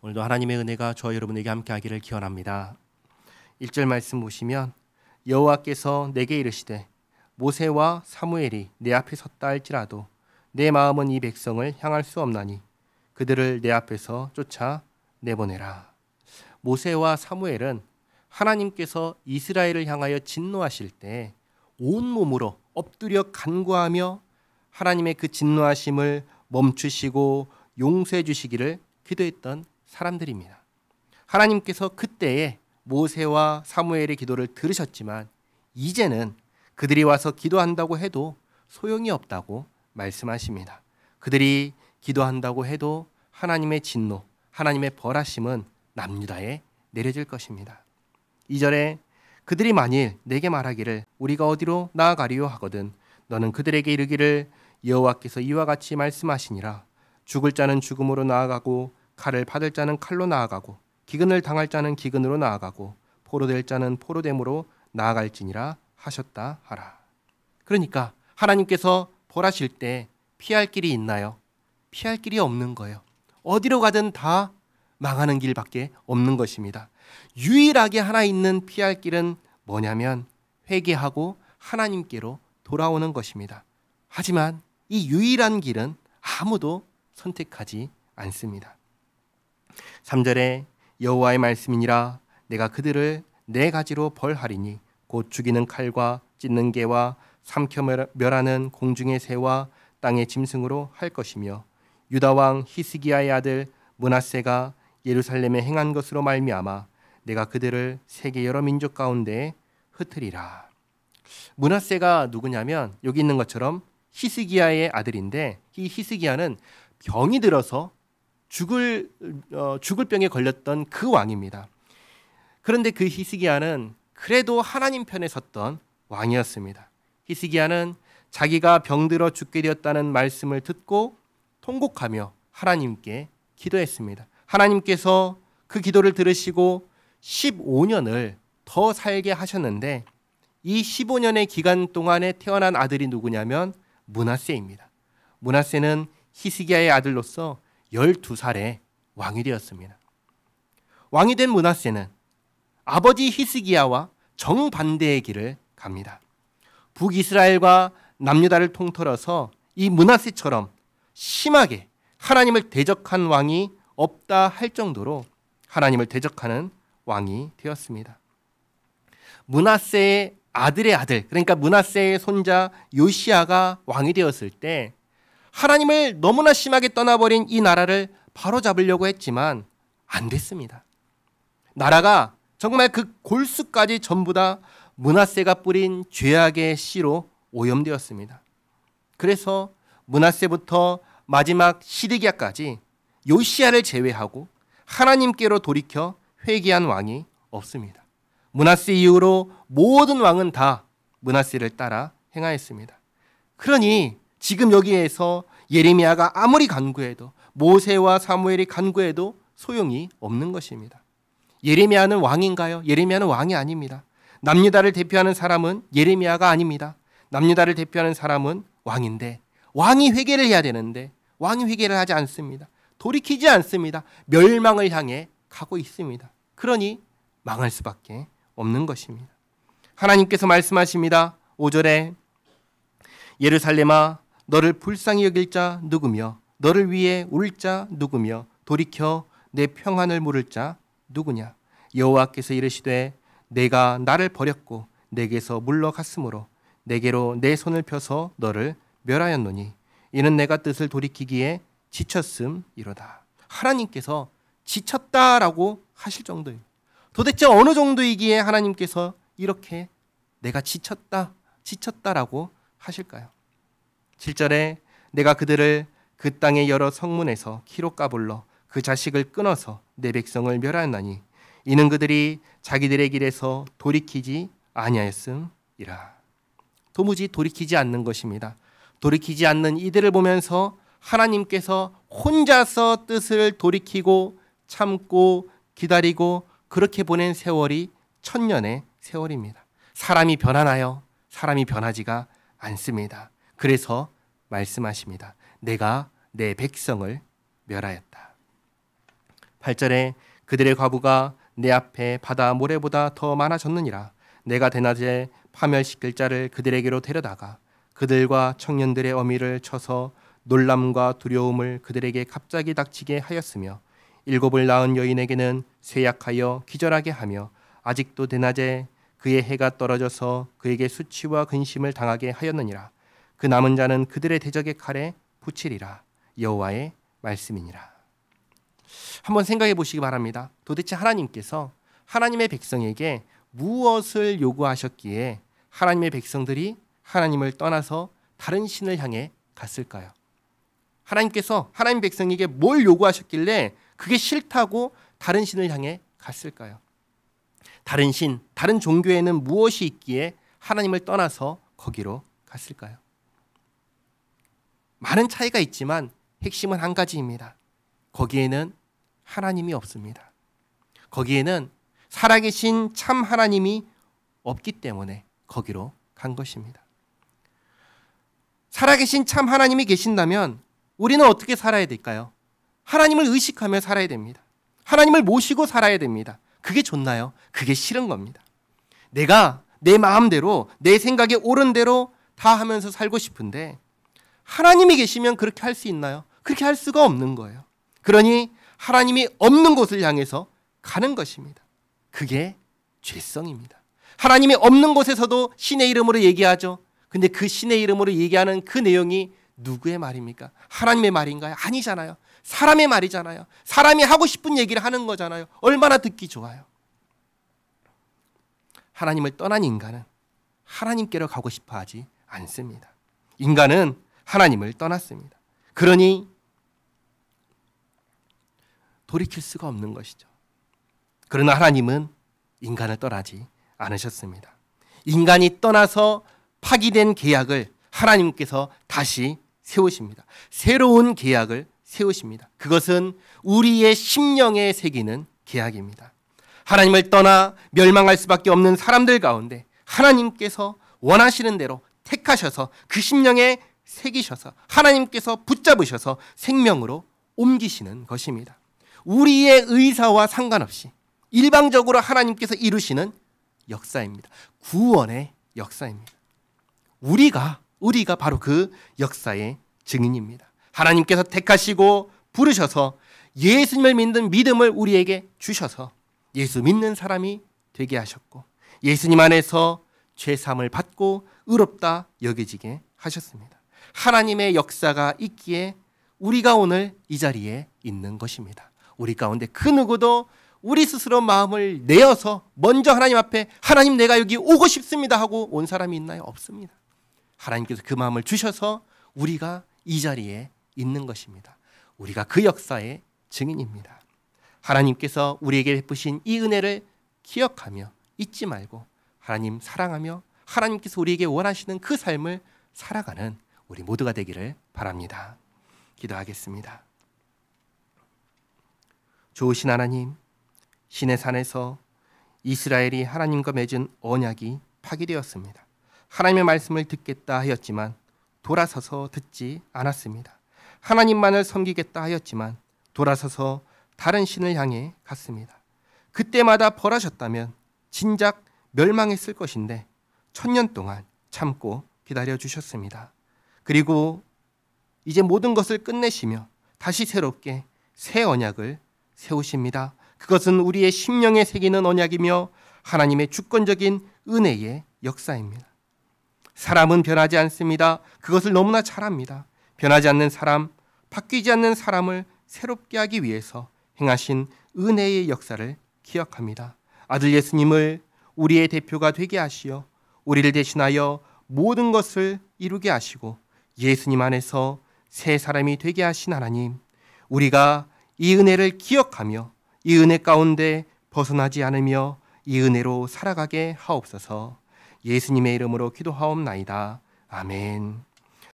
오늘도 하나님의 은혜가 저와 여러분에게 함께하기를 기원합니다. 1절 말씀 보시면 여호와께서 내게 이르시되 모세와 사무엘이 내 앞에 섰다 할지라도 내 마음은 이 백성을 향할 수 없나니 그들을 내 앞에서 쫓아 내보내라. 모세와 사무엘은 하나님께서 이스라엘을 향하여 진노하실 때 온몸으로 엎드려 간구하며 하나님의 그 진노하심을 멈추시고 용서해 주시기를 기도했던 사람들입니다. 하나님께서 그때에 모세와 사무엘의 기도를 들으셨지만 이제는 그들이 와서 기도한다고 해도 소용이 없다고 말씀하십니다. 그들이 기도한다고 해도 하나님의 진노, 하나님의 벌하심은 남유다에 내려질 것입니다. 2절에 그들이 만일 내게 말하기를 우리가 어디로 나아가리요 하거든 너는 그들에게 이르기를 여호와께서 이와 같이 말씀하시니라. 죽을 자는 죽음으로 나아가고 칼을 받을 자는 칼로 나아가고 기근을 당할 자는 기근으로 나아가고 포로될 자는 포로됨으로 나아갈지니라 하셨다 하라. 그러니까 하나님께서 벌하실 때 피할 길이 있나요? 피할 길이 없는 거예요. 어디로 가든 다 망하는 길밖에 없는 것입니다. 유일하게 하나 있는 피할 길은 뭐냐면 회개하고 하나님께로 돌아오는 것입니다. 하지만 이 유일한 길은 아무도 선택하지 않습니다. 3절에 여호와의 말씀이니라 내가 그들을 네 가지로 벌하리니 곧 죽이는 칼과 찢는 개와 삼켜 멸하는 공중의 새와 땅의 짐승으로 할 것이며 유다 왕 히스기야의 아들 므낫세가 예루살렘에 행한 것으로 말미암아 내가 그들을 세계 여러 민족 가운데 흩으리라. 므낫세가 누구냐면 여기 있는 것처럼 히스기야의 아들인데 이 히스기야는 병이 들어서 죽을 병에 걸렸던 그 왕입니다. 그런데 그 히스기야는 그래도 하나님 편에 섰던 왕이었습니다. 히스기야는 자기가 병들어 죽게 되었다는 말씀을 듣고 통곡하며 하나님께 기도했습니다. 하나님께서 그 기도를 들으시고 15년을 더 살게 하셨는데 이 15년의 기간 동안에 태어난 아들이 누구냐면 므낫세입니다. 므낫세는 히스기야의 아들로서 12살에 왕이 되었습니다. 왕이 된 므낫세는 아버지 히스기야와 정반대의 길을 갑니다. 북이스라엘과 남유다를 통틀어서 이 므낫세처럼 심하게 하나님을 대적한 왕이 없다 할 정도로 하나님을 대적하는 왕이 되었습니다. 므낫세의 아들의 아들, 그러니까 므낫세의 손자 요시야가 왕이 되었을 때 하나님을 너무나 심하게 떠나버린 이 나라를 바로잡으려고 했지만 안 됐습니다. 나라가 정말 그 골수까지 전부 다 므낫세가 뿌린 죄악의 씨로 오염되었습니다. 그래서 므낫세부터 마지막 시드기야까지 요시야를 제외하고 하나님께로 돌이켜 회개한 왕이 없습니다. 므낫세 이후로 모든 왕은 다 므낫세를 따라 행하였습니다. 그러니 지금 여기에서 예레미야가 아무리 간구해도 모세와 사무엘이 간구해도 소용이 없는 것입니다. 예레미야는 왕인가요? 예레미야는 왕이 아닙니다. 남유다를 대표하는 사람은 예레미야가 아닙니다. 남유다를 대표하는 사람은 왕인데 왕이 회개를 해야 되는데 왕이 회개를 하지 않습니다. 돌이키지 않습니다. 멸망을 향해 가고 있습니다. 그러니 망할 수밖에 없는 것입니다. 하나님께서 말씀하십니다. 5절에 예루살렘아 너를 불쌍히 여길 자 누구며 너를 위해 울 자 누구며 돌이켜 내 평안을 물을 자 누구냐. 여호와께서 이르시되 내가 나를 버렸고 내게서 물러갔으므로 내게로 내 손을 펴서 너를 멸하였노니 이는 내가 뜻을 돌이키기에 지쳤음이로다. 하나님께서 지쳤다라고 하실 정도입니다. 도대체 어느 정도이기에 하나님께서 이렇게 내가 지쳤다라고 하실까요? 7절에 내가 그들을 그 땅의 여러 성문에서 키로 까불러 그 자식을 끊어서 내 백성을 멸하였나니 이는 그들이 자기들의 길에서 돌이키지 아니하였음이라. 도무지 돌이키지 않는 것입니다. 돌이키지 않는 이들을 보면서 하나님께서 혼자서 뜻을 돌이키고 참고 기다리고 그렇게 보낸 세월이 1000년의 세월입니다. 사람이 변하나요? 사람이 변하지가 않습니다. 그래서 말씀하십니다. 내가 내 백성을 멸하였다. 8절에 그들의 과부가 내 앞에 바다 모래보다 더 많아졌느니라. 내가 대낮에 파멸시킬 자를 그들에게로 데려다가 그들과 청년들의 어미를 쳐서 놀람과 두려움을 그들에게 갑자기 닥치게 하였으며 7을 낳은 여인에게는 쇠약하여 기절하게 하며 아직도 대낮에 그의 해가 떨어져서 그에게 수치와 근심을 당하게 하였느니라. 그 남은 자는 그들의 대적의 칼에 붙이리라. 여호와의 말씀이니라. 한번 생각해 보시기 바랍니다. 도대체 하나님께서 하나님의 백성에게 무엇을 요구하셨기에 하나님의 백성들이 하나님을 떠나서 다른 신을 향해 갔을까요? 하나님께서 하나님 백성에게 뭘 요구하셨길래 그게 싫다고 다른 신을 향해 갔을까요? 다른 신, 다른 종교에는 무엇이 있기에 하나님을 떠나서 거기로 갔을까요? 많은 차이가 있지만 핵심은 한 가지입니다. 거기에는 하나님이 없습니다. 거기에는 살아계신 참 하나님이 없기 때문에 거기로 간 것입니다. 살아계신 참 하나님이 계신다면 우리는 어떻게 살아야 될까요? 하나님을 의식하며 살아야 됩니다. 하나님을 모시고 살아야 됩니다. 그게 좋나요? 그게 싫은 겁니다. 내가 내 마음대로 내 생각에 옳은 대로 다 하면서 살고 싶은데 하나님이 계시면 그렇게 할 수 있나요? 그렇게 할 수가 없는 거예요. 그러니 하나님이 없는 곳을 향해서 가는 것입니다. 그게 죄성입니다. 하나님이 없는 곳에서도 신의 이름으로 얘기하죠. 근데 그 신의 이름으로 얘기하는 그 내용이 누구의 말입니까? 하나님의 말인가요? 아니잖아요. 사람의 말이잖아요. 사람이 하고 싶은 얘기를 하는 거잖아요. 얼마나 듣기 좋아요. 하나님을 떠난 인간은 하나님께로 가고 싶어 하지 않습니다. 인간은 하나님을 떠났습니다. 그러니 돌이킬 수가 없는 것이죠. 그러나 하나님은 인간을 떠나지 않으셨습니다. 인간이 떠나서 파기된 계약을 하나님께서 다시 세우십니다. 새로운 계약을 세우십니다. 그것은 우리의 심령에 새기는 계약입니다. 하나님을 떠나 멸망할 수밖에 없는 사람들 가운데 하나님께서 원하시는 대로 택하셔서 그 심령에 새기셔서 하나님께서 붙잡으셔서 생명으로 옮기시는 것입니다. 우리의 의사와 상관없이 일방적으로 하나님께서 이루시는 역사입니다. 구원의 역사입니다. 우리가 바로 그 역사의 증인입니다. 하나님께서 택하시고 부르셔서 예수님을 믿는 믿음을 우리에게 주셔서 예수 믿는 사람이 되게 하셨고 예수님 안에서 죄사함을 받고 의롭다 여겨지게 하셨습니다. 하나님의 역사가 있기에 우리가 오늘 이 자리에 있는 것입니다. 우리 가운데 그 누구도 우리 스스로 마음을 내어서 먼저 하나님 앞에 하나님 내가 여기 오고 싶습니다 하고 온 사람이 있나요? 없습니다. 하나님께서 그 마음을 주셔서 우리가 이 자리에 있는 것입니다. 우리가 그 역사의 증인입니다. 하나님께서 우리에게 베푸신 이 은혜를 기억하며 잊지 말고 하나님 사랑하며 하나님께서 우리에게 원하시는 그 삶을 살아가는 우리 모두가 되기를 바랍니다. 기도하겠습니다. 좋으신 하나님, 시내산에서 이스라엘이 하나님과 맺은 언약이 파기되었습니다. 하나님의 말씀을 듣겠다 하였지만 돌아서서 듣지 않았습니다. 하나님만을 섬기겠다 하였지만 돌아서서 다른 신을 향해 갔습니다. 그때마다 벌하셨다면 진작 멸망했을 것인데 1000년 동안 참고 기다려 주셨습니다. 그리고 이제 모든 것을 끝내시며 다시 새롭게 새 언약을 세우십니다. 그것은 우리의 심령에 새기는 언약이며 하나님의 주권적인 은혜의 역사입니다. 사람은 변하지 않습니다. 그것을 너무나 잘 압니다. 변하지 않는 사람, 바뀌지 않는 사람을 새롭게 하기 위해서 행하신 은혜의 역사를 기억합니다. 아들 예수님을 우리의 대표가 되게 하시어 우리를 대신하여 모든 것을 이루게 하시고 예수님 안에서 새 사람이 되게 하신 하나님, 우리가 이 은혜를 기억하며 이 은혜 가운데 벗어나지 않으며 이 은혜로 살아가게 하옵소서. 예수님의 이름으로 기도하옵나이다. 아멘.